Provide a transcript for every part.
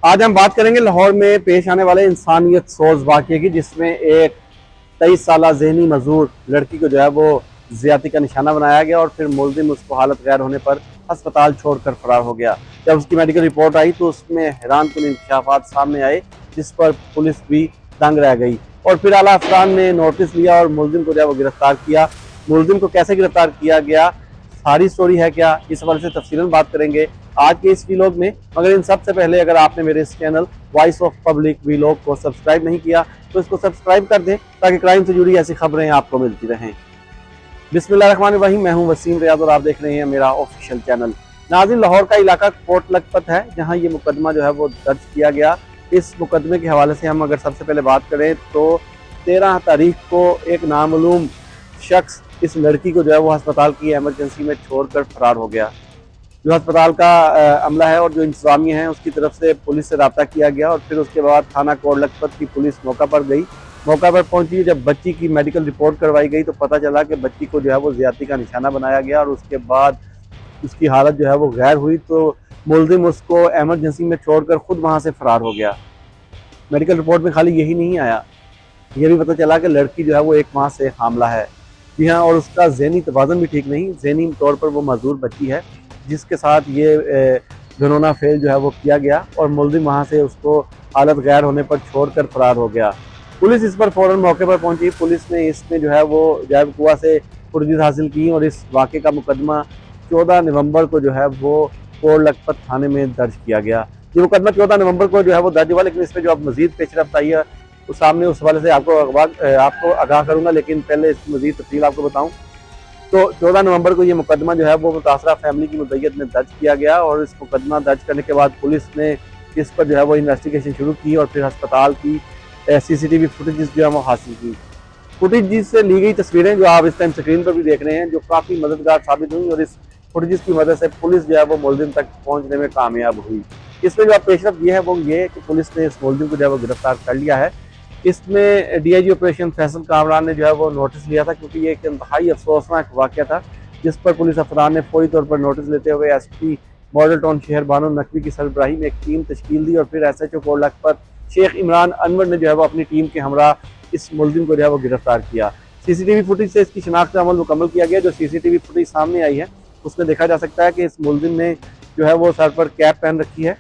आज हम बात करेंगे लाहौर में पेश आने वाले इंसानियत सोज वाक़े की, जिसमें एक 23 साल ज़हनी मजदूर लड़की को जो है वो ज्यादती का निशाना बनाया गया और फिर मुलजिम उसको हालत गैर होने पर अस्पताल छोड़कर फरार हो गया। जब उसकी मेडिकल रिपोर्ट आई तो उसमें हैरानकुन इंकशाफात सामने आए, जिस पर पुलिस भी दंग रह गई और फिर आला अफसरान ने नोटिस लिया और मुलजिम को जो है वो गिरफ्तार किया। मुलजिम को कैसे गिरफ्तार किया गया, सारी स्टोरी है क्या, इस हवाले से तफसीलन बात करेंगे आज के इस वीलॉग में। मगर इन सबसे पहले अगर आपने मेरे इस channel voice of public vlog को सब्सक्राइब नहीं किया तो इसको सब्सक्राइब कर दें ताकि क्राइम से जुड़ी ऐसी खबरें आपको मिलती रहें। बिस्मिल्लाहिर्रहमानिर्रहीम, मैं हूं वसीम रियाज और आप देख रहे हैं मेरा ऑफिशियल चैनल। नाज़रीन, लाहौर का इलाका कोट लखपत है जहां ये मुकदमा जो है वो दर्ज किया गया। इस मुकदमे के हवाले से हम अगर सबसे पहले बात करें तो 13 तारीख को एक नामालूम शख्स इस लड़की को जो है वो अस्पताल की एमरजेंसी में छोड़कर फरार हो गया। जो अस्पताल का अमला है और जो इंतजामिया है उसकी तरफ से पुलिस से रब्ता किया गया और फिर उसके बाद थाना कोट लखपत की पुलिस मौका पर गई। मौका पर पहुंची, जब बच्ची की मेडिकल रिपोर्ट करवाई गई तो पता चला कि बच्ची को जो है वो ज्यादती का निशाना बनाया गया और उसके बाद उसकी हालत जो है वो गैर हुई तो मुलजिम उसको एमरजेंसी में छोड़कर खुद वहां से फरार हो गया। मेडिकल रिपोर्ट में खाली यही नहीं आया, ये भी पता चला कि लड़की जो है वो 1 माह से हामला है। जी हाँ, और उसका ज़हनी तवाज़ुन भी ठीक नहीं, ज़हनी तौर पर वो मजदूर बच्ची है जिसके साथ ये घिनौना फेल जो है वो किया गया और मुलजिम वहाँ से उसको हालत गैर होने पर छोड़कर फरार हो गया। पुलिस इस पर फ़ौरन मौके पर पहुंची। पुलिस ने इसमें जो है वो जैब कुआ से फुटेज हासिल की और इस वाक़े का मुकदमा 14 नवंबर को जो है वो कोट लखपत थाने में दर्ज किया गया। ये मुकदमा 14 नवंबर को जो है वो दर्ज हुआ, लेकिन इसमें जो अब मज़ीद पेशरफ्त आई है उस सामने उस हवाले से आपको आगाह करूँगा, लेकिन पहले इसकी मज़ीद तफसील आपको बताऊँ तो 14 नवंबर को ये मुकदमा जो है वो मुतासरा फैमिली की मुद्दत में दर्ज किया गया और इस मुकदमा दर्ज करने के बाद पुलिस ने इस पर जो है वो इन्वेस्टिगेशन शुरू की और फिर अस्पताल की CCTV फुटेज जो है वो हासिल की। फुटेज से ली गई तस्वीरें जो आप इस टाइम स्क्रीन पर भी देख रहे हैं, जो काफ़ी मददगार साबित हुई और इस फुटेज की मदद से पुलिस जो है वो मुलजिम तक पहुँचने में कामयाब हुई। इसमें जो पेशरफ्त ये है वो ये कि पुलिस ने इस मुलजिम को जो है वो गिरफ्तार कर लिया है। इसमें DIG ऑपरेशन फैसल कामरान ने जो है वो नोटिस लिया था, क्योंकि ये एक इंतहाई अफसोसनाक वाक़या था जिस पर पुलिस अफसरान ने फौरी तौर पर नोटिस लेते हुए SP मॉडल टाउन शहर बानो नकवी की सरबराही में एक टीम तश्कील दी और फिर SHO कोट लखपत शेख इमरान अनवर ने जो है वो अपनी टीम के हमरा इस मुलजिम को जो है वो गिरफ्तार किया। CCTV फुटेज से इसकी शनाख्त अमल मुकम्मल किया गया। जो CCTV फुटेज सामने आई है उसमें देखा जा सकता है कि इस मुलजिम ने जो है वो सर पर कैप पहन रखी है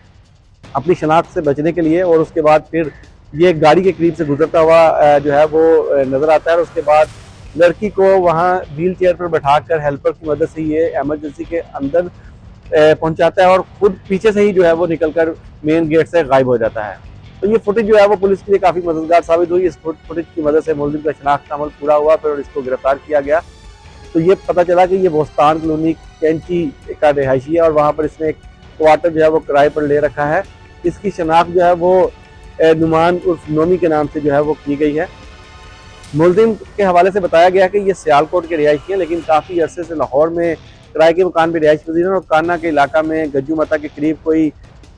अपनी शनाख्त से बचने के लिए और उसके बाद फिर ये गाड़ी के करीब से गुजरता हुआ जो है वो नजर आता है और उसके बाद लड़की को वहाँ व्हील चेयर पर बैठाकर हेल्पर की मदद से ये एमरजेंसी के अंदर पहुंचाता है और खुद पीछे से ही जो है वो निकलकर मेन गेट से गायब हो जाता है। तो ये फुटेज जो है वो पुलिस के लिए काफ़ी मददगार साबित हुई। इस फुटेज की मदद से मुलजिम का शनाख्त अमल पूरा हुआ फिर इसको गिरफ्तार किया गया। तो ये पता चला कि ये बोस्तान कॉलोनी कैंची का रिहायशी है और वहाँ पर इसने एक क्वार्टर जो है वो किराए पर ले रखा है। इसकी शनाख्त जो है वो नुमान उर्फ नोमी के नाम से जो है वो की गई है। मुलजिम के हवाले से बताया गया कि ये सियालकोट के रिहायशी हैं, लेकिन काफ़ी अरसे से लाहौर में किराए के मकान पर रिहायश पजीर हैं और काना के इलाका में गज्जू मता के करीब कोई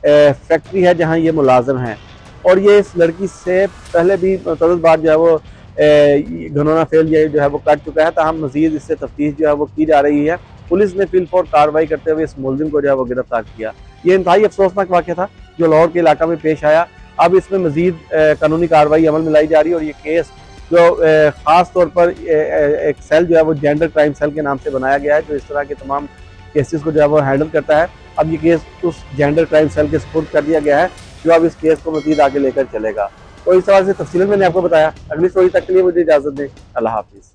फैक्ट्री है जहाँ ये मुलाजम हैं और ये इस लड़की से पहले भी मुतअद्दिद बार जो है वो घिनौना फेल जो है वो कर चुका है। ताहम मजीद इससे तफ्तीश जो है वो की जा रही है। पुलिस ने फिलफौर कार्रवाई करते हुए इस मुलजिम को जो है वो गिरफ्तार किया। ये इंतहाई अफसोसनाक वाक़या था जो लाहौर के इलाका में पेश आया। अब इसमें मजीद कानूनी कार्रवाई अमल में लाई जा रही है और ये केस जो ख़ास तौर पर एक सेल जो है वो जेंडर क्राइम सेल के नाम से बनाया गया है जो इस तरह के तमाम केसेस को जो है वो हैंडल करता है। अब ये केस उस जेंडर क्राइम सेल के सपुर्द कर दिया गया है जो अब इस केस को मजीद आगे लेकर चलेगा। तो इस सवाल से तफसीलन मैंने आपको बताया। अगली स्टोरी तक के लिए मुझे इजाज़त दें। अल्लाह हाफिज़।